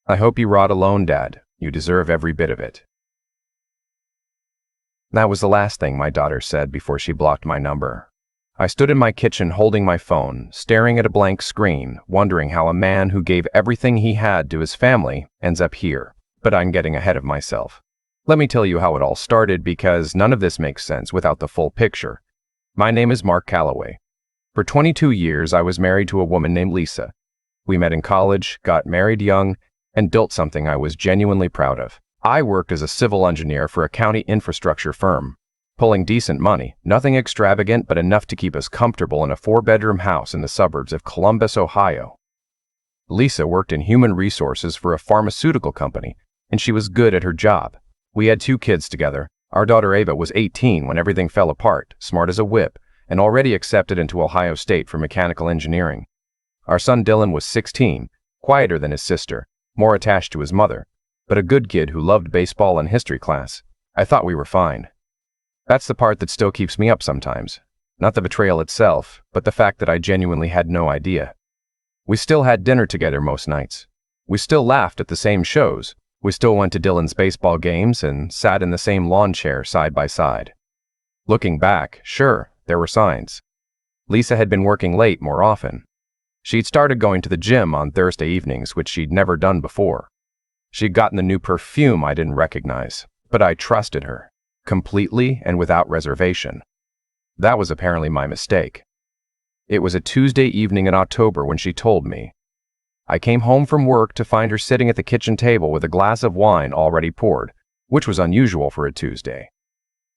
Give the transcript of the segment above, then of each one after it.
I hope you rot alone, Dad. You deserve every bit of it. That was the last thing my daughter said before she blocked my number. I stood in my kitchen holding my phone, staring at a blank screen, wondering how a man who gave everything he had to his family ends up here. But I'm getting ahead of myself. Let me tell you how it all started, because none of this makes sense without the full picture. My name is Mark Calloway. For 22 years, I was married to a woman named Lisa. We met in college, got married young, and built something I was genuinely proud of. I worked as a civil engineer for a county infrastructure firm, pulling decent money, nothing extravagant but enough to keep us comfortable in a 4-bedroom house in the suburbs of Columbus, Ohio. Lisa worked in human resources for a pharmaceutical company, and she was good at her job. We had 2 kids together. Our daughter Ava was 18 when everything fell apart, smart as a whip, and already accepted into Ohio State for mechanical engineering. Our son Dylan was 16, quieter than his sister, more attached to his mother, but a good kid who loved baseball and history class. I thought we were fine. That's the part that still keeps me up sometimes. Not the betrayal itself, but the fact that I genuinely had no idea. We still had dinner together most nights. We still laughed at the same shows. We still went to Dylan's baseball games and sat in the same lawn chair side by side. Looking back, sure, there were signs. Lisa had been working late more often. She'd started going to the gym on Thursday evenings, which she'd never done before. She'd gotten the new perfume I didn't recognize, but I trusted her, completely and without reservation. That was apparently my mistake. It was a Tuesday evening in October when she told me. I came home from work to find her sitting at the kitchen table with a glass of wine already poured, which was unusual for a Tuesday.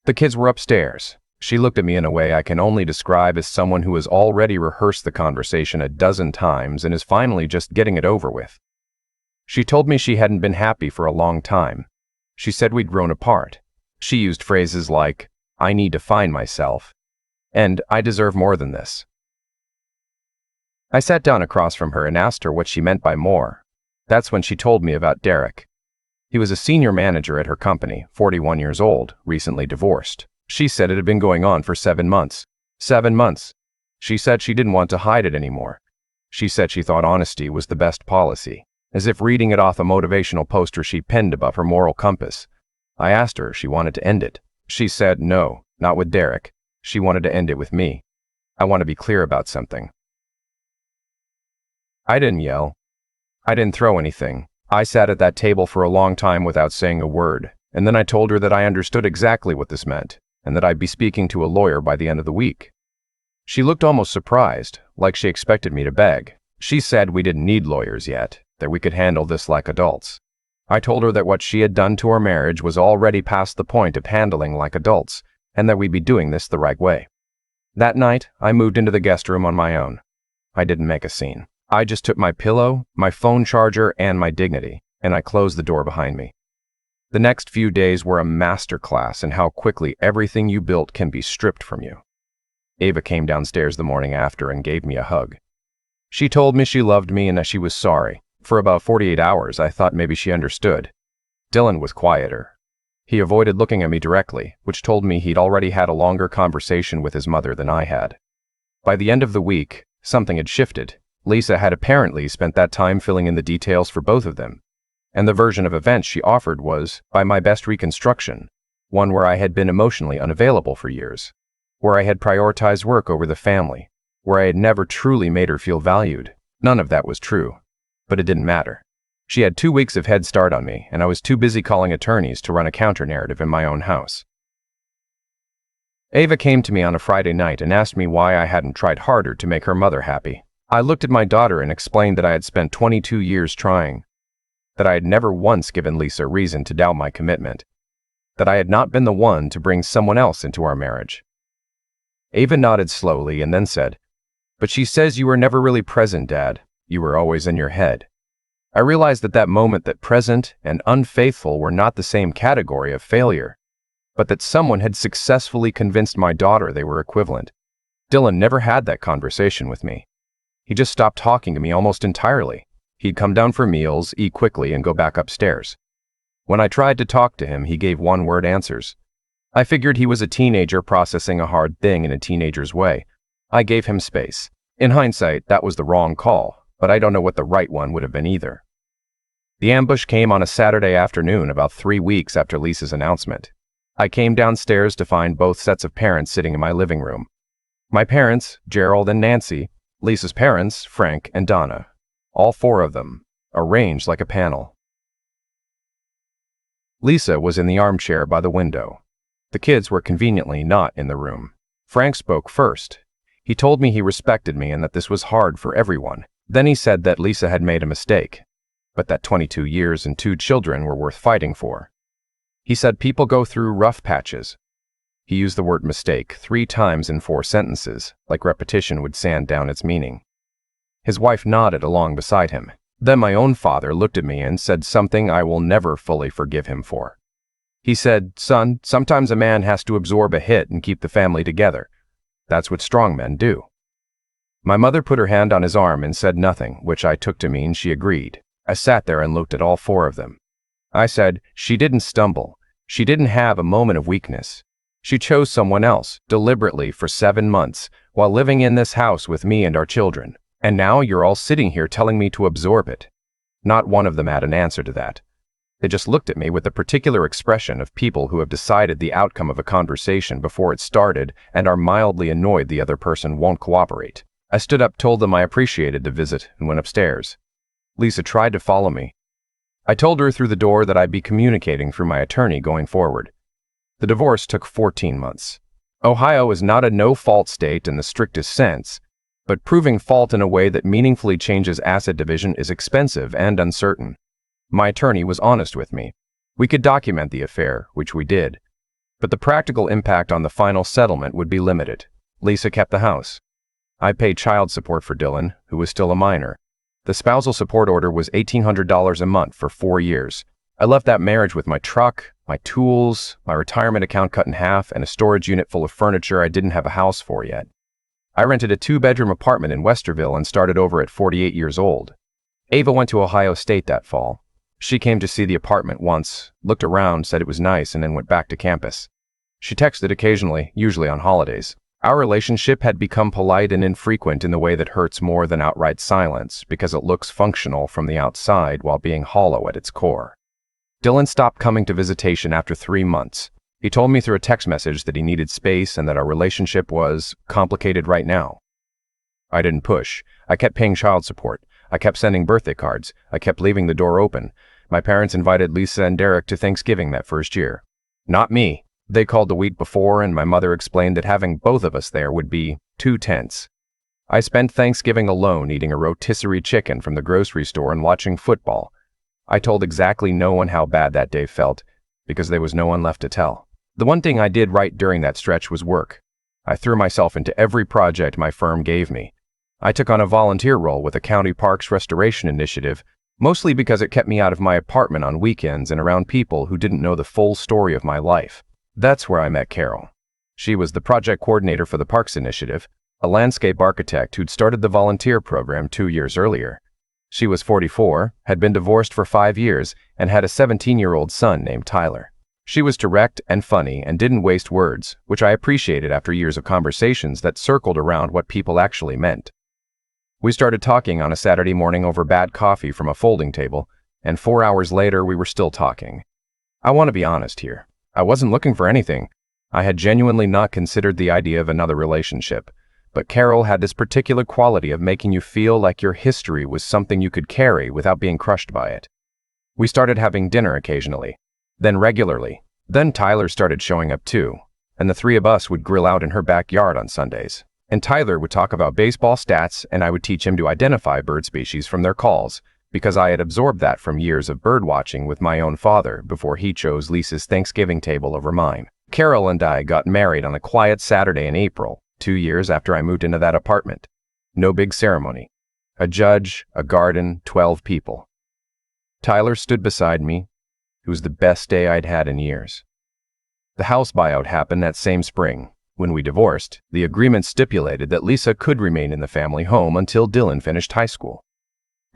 The kids were upstairs. She looked at me in a way I can only describe as someone who has already rehearsed the conversation a dozen times and is finally just getting it over with. She told me she hadn't been happy for a long time. She said we'd grown apart. She used phrases like, "I need to find myself," and "I deserve more than this." I sat down across from her and asked her what she meant by more. That's when she told me about Derek. He was a senior manager at her company, 41 years old, recently divorced. She said it had been going on for 7 months. 7 months. She said she didn't want to hide it anymore. She said she thought honesty was the best policy, as if reading it off a motivational poster she pinned above her moral compass. I asked her if she wanted to end it. She said no, not with Derek. She wanted to end it with me. I want to be clear about something. I didn't yell. I didn't throw anything. I sat at that table for a long time without saying a word, and then I told her that I understood exactly what this meant, and that I'd be speaking to a lawyer by the end of the week. She looked almost surprised, like she expected me to beg. She said we didn't need lawyers yet, that we could handle this like adults. I told her that what she had done to our marriage was already past the point of handling like adults, and that we'd be doing this the right way. That night, I moved into the guest room on my own. I didn't make a scene. I just took my pillow, my phone charger, and my dignity, and I closed the door behind me. The next few days were a masterclass in how quickly everything you built can be stripped from you. Ava came downstairs the morning after and gave me a hug. She told me she loved me and that she was sorry. For about 48 hours, I thought maybe she understood. Dylan was quieter. He avoided looking at me directly, which told me he'd already had a longer conversation with his mother than I had. By the end of the week, something had shifted. Lisa had apparently spent that time filling in the details for both of them, and the version of events she offered was, by my best reconstruction, one where I had been emotionally unavailable for years, where I had prioritized work over the family, where I had never truly made her feel valued. None of that was true, but it didn't matter. She had 2 weeks of head start on me, and I was too busy calling attorneys to run a counter-narrative in my own house. Ava came to me on a Friday night and asked me why I hadn't tried harder to make her mother happy. I looked at my daughter and explained that I had spent 22 years trying, that I had never once given Lisa reason to doubt my commitment, that I had not been the one to bring someone else into our marriage. Ava nodded slowly and then said, "But she says you were never really present, Dad. You were always in your head." I realized at that moment that present and unfaithful were not the same category of failure, but that someone had successfully convinced my daughter they were equivalent. Dylan never had that conversation with me. He just stopped talking to me almost entirely. He'd come down for meals, eat quickly, and go back upstairs. When I tried to talk to him, he gave one-word answers. I figured he was a teenager processing a hard thing in a teenager's way. I gave him space. In hindsight, that was the wrong call, but I don't know what the right one would have been either. The ambush came on a Saturday afternoon about 3 weeks after Lisa's announcement. I came downstairs to find both sets of parents sitting in my living room. My parents, Gerald and Nancy, Lisa's parents, Frank and Donna. All 4 of them, arranged like a panel. Lisa was in the armchair by the window. The kids were conveniently not in the room. Frank spoke first. He told me he respected me and that this was hard for everyone. Then he said that Lisa had made a mistake, but that 22 years and 2 children were worth fighting for. He said people go through rough patches. He used the word mistake 3 times in 4 sentences, like repetition would sand down its meaning. His wife nodded along beside him. Then my own father looked at me and said something I will never fully forgive him for. He said, "Son, sometimes a man has to absorb a hit and keep the family together. That's what strong men do." My mother put her hand on his arm and said nothing, which I took to mean she agreed. I sat there and looked at all 4 of them. I said, "She didn't stumble. She didn't have a moment of weakness. She chose someone else, deliberately, for 7 months, while living in this house with me and our children. And now you're all sitting here telling me to absorb it." Not one of them had an answer to that. They just looked at me with the particular expression of people who have decided the outcome of a conversation before it started and are mildly annoyed the other person won't cooperate. I stood up, told them I appreciated the visit, and went upstairs. Lisa tried to follow me. I told her through the door that I'd be communicating through my attorney going forward. The divorce took 14 months. Ohio is not a no-fault state in the strictest sense, but proving fault in a way that meaningfully changes asset division is expensive and uncertain. My attorney was honest with me. We could document the affair, which we did, but the practical impact on the final settlement would be limited. Lisa kept the house. I paid child support for Dylan, who was still a minor. The spousal support order was $1,800 a month for 4 years. I left that marriage with my truck, my tools, my retirement account cut in half, and a storage unit full of furniture I didn't have a house for yet. I rented a 2-bedroom apartment in Westerville and started over at 48 years old. Ava went to Ohio State that fall. She came to see the apartment once, looked around, said it was nice, and then went back to campus. She texted occasionally, usually on holidays. Our relationship had become polite and infrequent in the way that hurts more than outright silence, because it looks functional from the outside while being hollow at its core. Dylan stopped coming to visitation after 3 months. He told me through a text message that he needed space and that our relationship was complicated right now. I didn't push. I kept paying child support. I kept sending birthday cards. I kept leaving the door open. My parents invited Lisa and Derek to Thanksgiving that first year. Not me. They called the week before, and my mother explained that having both of us there would be too tense. I spent Thanksgiving alone eating a rotisserie chicken from the grocery store and watching football. I told exactly no one how bad that day felt, because there was no one left to tell. The one thing I did right during that stretch was work. I threw myself into every project my firm gave me. I took on a volunteer role with a county parks restoration initiative, mostly because it kept me out of my apartment on weekends and around people who didn't know the full story of my life. That's where I met Carol. She was the project coordinator for the Parks Initiative, a landscape architect who'd started the volunteer program 2 years earlier. She was 44, had been divorced for 5 years, and had a 17-year-old son named Tyler. She was direct and funny and didn't waste words, which I appreciated after years of conversations that circled around what people actually meant. We started talking on a Saturday morning over bad coffee from a folding table, and 4 hours later we were still talking. I want to be honest here. I wasn't looking for anything. I had genuinely not considered the idea of another relationship, but Carol had this particular quality of making you feel like your history was something you could carry without being crushed by it. We started having dinner occasionally, then regularly. Then Tyler started showing up too, and the 3 of us would grill out in her backyard on Sundays. And Tyler would talk about baseball stats, and I would teach him to identify bird species from their calls, because I had absorbed that from years of bird watching with my own father before he chose Lisa's Thanksgiving table over mine. Carol and I got married on a quiet Saturday in April, 2 years after I moved into that apartment. No big ceremony. A judge, a garden, 12 people. Tyler stood beside me. It was the best day I'd had in years. The house buyout happened that same spring. When we divorced, the agreement stipulated that Lisa could remain in the family home until Dylan finished high school.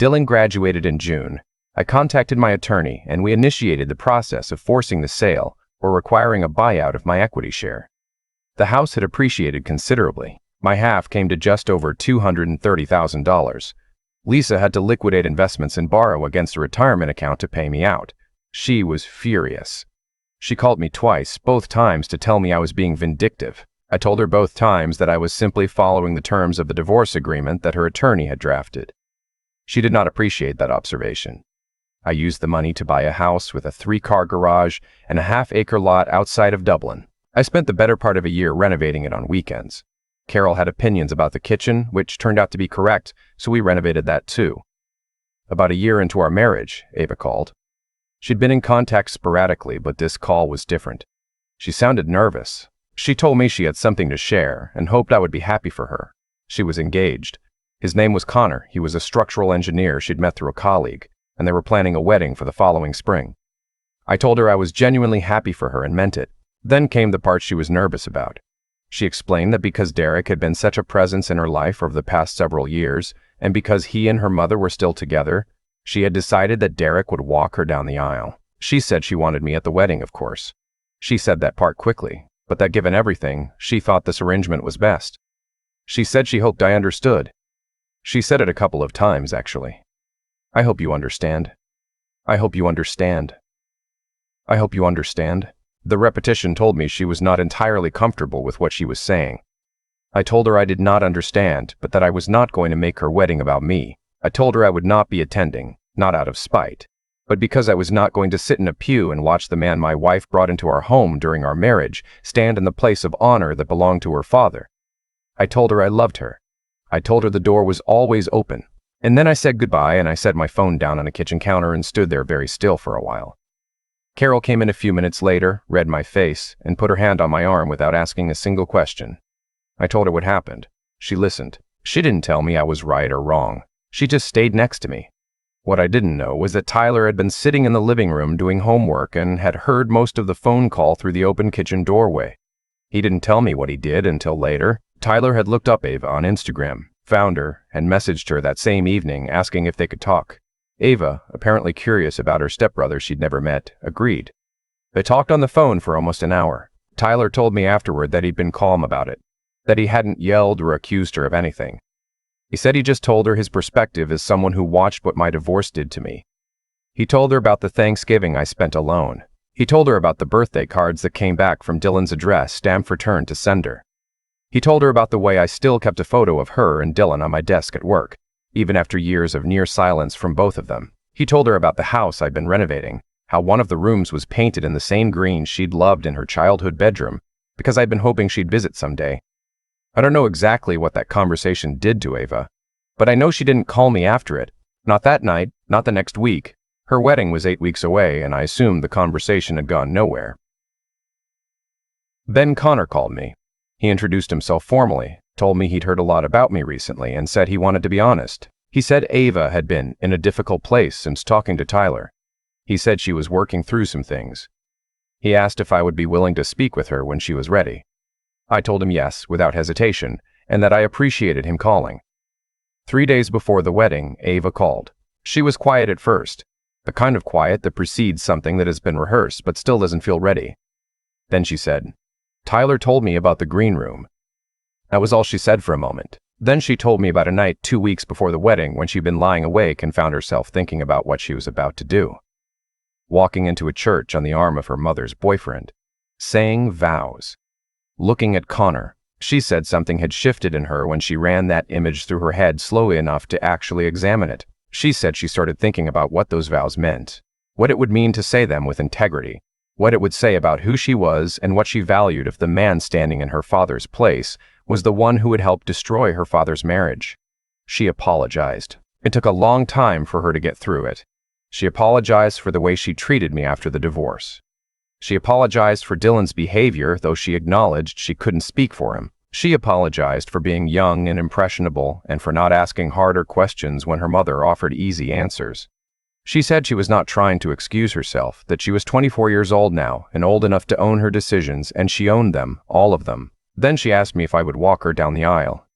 Dylan graduated in June. I contacted my attorney, and we initiated the process of forcing the sale or requiring a buyout of my equity share. The house had appreciated considerably. My half came to just over $230,000. Lisa had to liquidate investments and borrow against a retirement account to pay me out. She was furious. She called me twice, both times to tell me I was being vindictive. I told her both times that I was simply following the terms of the divorce agreement that her attorney had drafted. She did not appreciate that observation. I used the money to buy a house with a 3-car garage and a half-acre lot outside of Dublin. I spent the better part of a year renovating it on weekends. Carol had opinions about the kitchen, which turned out to be correct, so we renovated that too. About a year into our marriage, Ava called. She'd been in contact sporadically, but this call was different. She sounded nervous. She told me she had something to share and hoped I would be happy for her. She was engaged. His name was Connor. He was a structural engineer she'd met through a colleague, and they were planning a wedding for the following spring. I told her I was genuinely happy for her and meant it. Then came the part she was nervous about. She explained that because Derek had been such a presence in her life over the past several years, and because he and her mother were still together, she had decided that Derek would walk her down the aisle. She said she wanted me at the wedding, of course. She said that part quickly, but that given everything, she thought this arrangement was best. She said she hoped I understood. She said it a couple of times, actually. I hope you understand. I hope you understand. I hope you understand. The repetition told me she was not entirely comfortable with what she was saying. I told her I did not understand, but that I was not going to make her wedding about me. I told her I would not be attending, not out of spite, but because I was not going to sit in a pew and watch the man my wife brought into our home during our marriage stand in the place of honor that belonged to her father. I told her I loved her. I told her the door was always open. And then I said goodbye and I set my phone down on a kitchen counter and stood there very still for a while. Carol came in a few minutes later, read my face, and put her hand on my arm without asking a single question. I told her what happened. She listened. She didn't tell me I was right or wrong. She just stayed next to me. What I didn't know was that Tyler had been sitting in the living room doing homework and had heard most of the phone call through the open kitchen doorway. He didn't tell me what he did until later. Tyler had looked up Ava on Instagram, found her, and messaged her that same evening asking if they could talk. Ava, apparently curious about her stepbrother she'd never met, agreed. They talked on the phone for almost an hour. Tyler told me afterward that he'd been calm about it, that he hadn't yelled or accused her of anything. He said he just told her his perspective as someone who watched what my divorce did to me. He told her about the Thanksgiving I spent alone. He told her about the birthday cards that came back from Dylan's address, stamped returned to sender. He told her about the way I still kept a photo of her and Dylan on my desk at work, even after years of near silence from both of them. He told her about the house I'd been renovating, how one of the rooms was painted in the same green she'd loved in her childhood bedroom, because I'd been hoping she'd visit someday. I don't know exactly what that conversation did to Ava, but I know she didn't call me after it. Not that night, not the next week. Her wedding was 8 weeks away, and I assumed the conversation had gone nowhere. Then Connor called me. He introduced himself formally, told me he'd heard a lot about me recently, and said he wanted to be honest. He said Ava had been in a difficult place since talking to Tyler. He said she was working through some things. He asked if I would be willing to speak with her when she was ready. I told him yes, without hesitation, and that I appreciated him calling. 3 days before the wedding, Ava called. She was quiet at first, the kind of quiet that precedes something that has been rehearsed but still doesn't feel ready. Then she said, "Tyler told me about the green room." That was all she said for a moment. Then she told me about a night 2 weeks before the wedding when she'd been lying awake and found herself thinking about what she was about to do. Walking into a church on the arm of her mother's boyfriend. Saying vows. Looking at Connor. She said something had shifted in her when she ran that image through her head slowly enough to actually examine it. She said she started thinking about what those vows meant, what it would mean to say them with integrity, what it would say about who she was and what she valued if the man standing in her father's place was the one who would help destroy her father's marriage. She apologized. It took a long time for her to get through it. She apologized for the way she treated me after the divorce. She apologized for Dylan's behavior, though she acknowledged she couldn't speak for him. She apologized for being young and impressionable and for not asking harder questions when her mother offered easy answers. She said she was not trying to excuse herself, that she was 24 years old now and old enough to own her decisions, and she owned them, all of them. Then she asked me if I would walk her down the aisle.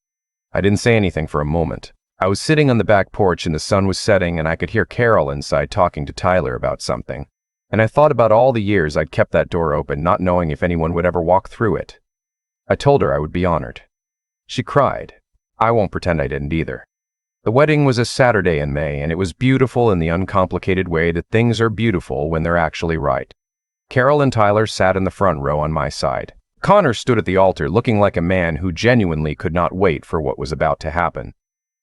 I didn't say anything for a moment. I was sitting on the back porch and the sun was setting and I could hear Carol inside talking to Tyler about something. And I thought about all the years I'd kept that door open, not knowing if anyone would ever walk through it. I told her I would be honored. She cried. I won't pretend I didn't either. The wedding was a Saturday in May, and it was beautiful in the uncomplicated way that things are beautiful when they're actually right. Carol and Tyler sat in the front row on my side. Connor stood at the altar looking like a man who genuinely could not wait for what was about to happen.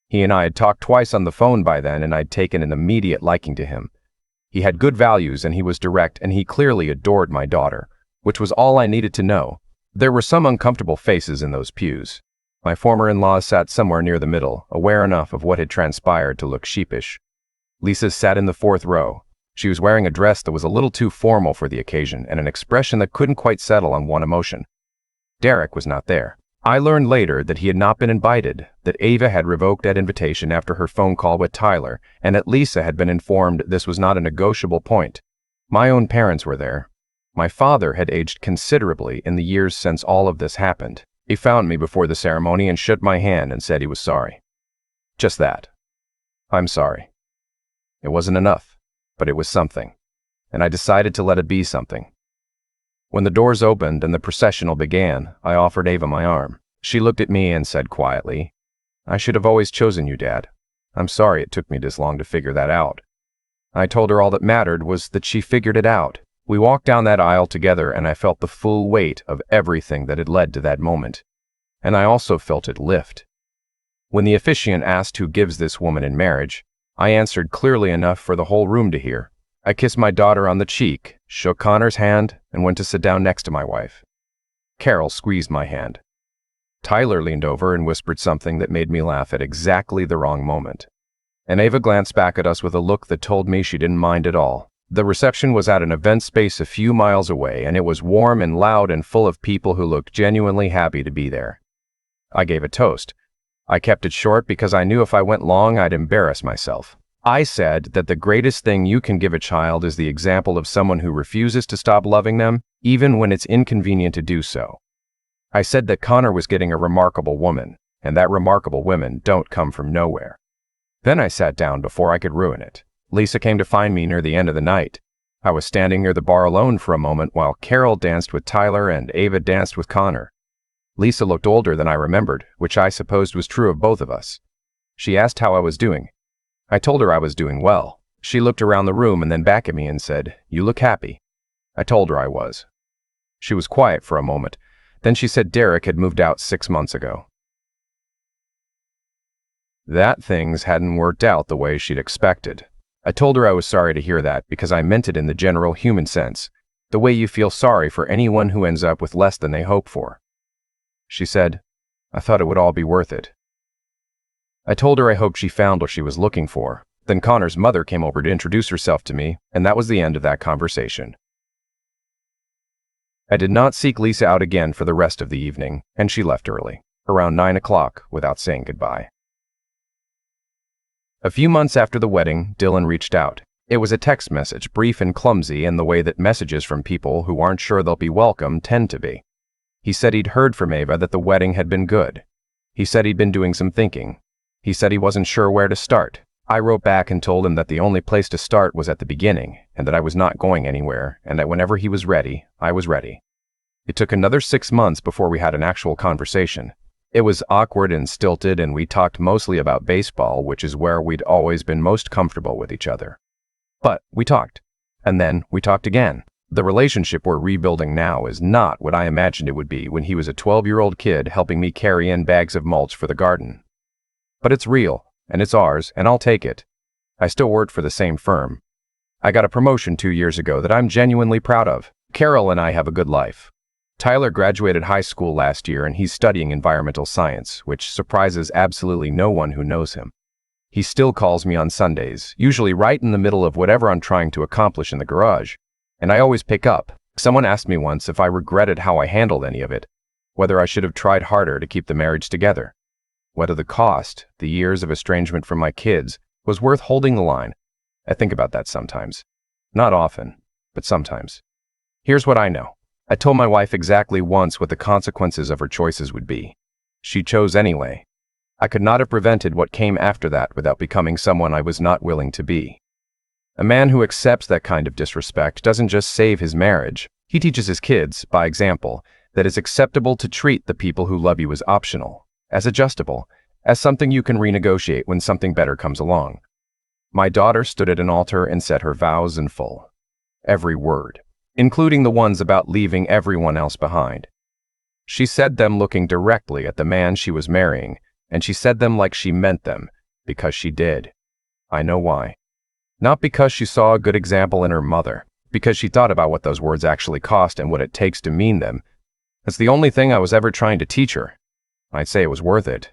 He and I had talked twice on the phone by then, and I'd taken an immediate liking to him. He had good values, and he was direct, and he clearly adored my daughter, which was all I needed to know. There were some uncomfortable faces in those pews. My former in-laws sat somewhere near the middle, aware enough of what had transpired to look sheepish. Lisa sat in the fourth row. She was wearing a dress that was a little too formal for the occasion and an expression that couldn't quite settle on one emotion. Derek was not there. I learned later that he had not been invited, that Ava had revoked that invitation after her phone call with Tyler, and that Lisa had been informed this was not a negotiable point. My own parents were there. My father had aged considerably in the years since all of this happened. He found me before the ceremony and shook my hand and said he was sorry. Just that. I'm sorry. It wasn't enough, but it was something, and I decided to let it be something. When the doors opened and the processional began, I offered Ava my arm. She looked at me and said quietly, "I should have always chosen you, Dad. I'm sorry it took me this long to figure that out." I told her all that mattered was that she figured it out. We walked down that aisle together, and I felt the full weight of everything that had led to that moment. And I also felt it lift. When the officiant asked who gives this woman in marriage, I answered clearly enough for the whole room to hear. I kissed my daughter on the cheek, shook Connor's hand, and went to sit down next to my wife. Carol squeezed my hand. Tyler leaned over and whispered something that made me laugh at exactly the wrong moment. And Ava glanced back at us with a look that told me she didn't mind at all. The reception was at an event space a few miles away, and it was warm and loud and full of people who looked genuinely happy to be there. I gave a toast. I kept it short because I knew if I went long I'd embarrass myself. I said that the greatest thing you can give a child is the example of someone who refuses to stop loving them, even when it's inconvenient to do so. I said that Connor was getting a remarkable woman, and that remarkable women don't come from nowhere. Then I sat down before I could ruin it. Lisa came to find me near the end of the night. I was standing near the bar alone for a moment while Carol danced with Tyler and Ava danced with Connor. Lisa looked older than I remembered, which I supposed was true of both of us. She asked how I was doing. I told her I was doing well. She looked around the room and then back at me and said, "You look happy." I told her I was. She was quiet for a moment. Then she said Derek had moved out 6 months ago. That things hadn't worked out the way she'd expected. I told her I was sorry to hear that because I meant it in the general human sense, the way you feel sorry for anyone who ends up with less than they hope for. She said, "I thought it would all be worth it." I told her I hoped she found what she was looking for. Then Connor's mother came over to introduce herself to me, and that was the end of that conversation. I did not seek Lisa out again for the rest of the evening, and she left early, around 9 o'clock, without saying goodbye. A few months after the wedding, Dylan reached out. It was a text message, brief and clumsy in the way that messages from people who aren't sure they'll be welcome tend to be. He said he'd heard from Ava that the wedding had been good. He said he'd been doing some thinking. He said he wasn't sure where to start. I wrote back and told him that the only place to start was at the beginning, and that I was not going anywhere, and that whenever he was ready, I was ready. It took another 6 months before we had an actual conversation. It was awkward and stilted, and we talked mostly about baseball, which is where we'd always been most comfortable with each other. But we talked, and then we talked again. The relationship we're rebuilding now is not what I imagined it would be when he was a 12-year-old kid helping me carry in bags of mulch for the garden. But it's real, and it's ours, and I'll take it. I still work for the same firm. I got a promotion 2 years ago that I'm genuinely proud of. Carol and I have a good life. Tyler graduated high school last year, and he's studying environmental science, which surprises absolutely no one who knows him. He still calls me on Sundays, usually right in the middle of whatever I'm trying to accomplish in the garage, and I always pick up. Someone asked me once if I regretted how I handled any of it, whether I should have tried harder to keep the marriage together. Whether the cost, the years of estrangement from my kids, was worth holding the line. I think about that sometimes. Not often, but sometimes. Here's what I know. I told my wife exactly once what the consequences of her choices would be. She chose anyway. I could not have prevented what came after that without becoming someone I was not willing to be. A man who accepts that kind of disrespect doesn't just save his marriage. He teaches his kids, by example, that it's acceptable to treat the people who love you as optional, as adjustable, as something you can renegotiate when something better comes along. My daughter stood at an altar and said her vows in full. Every word, including the ones about leaving everyone else behind. She said them looking directly at the man she was marrying, and she said them like she meant them, because she did. I know why. Not because she saw a good example in her mother, because she thought about what those words actually cost and what it takes to mean them. That's the only thing I was ever trying to teach her. I'd say it was worth it.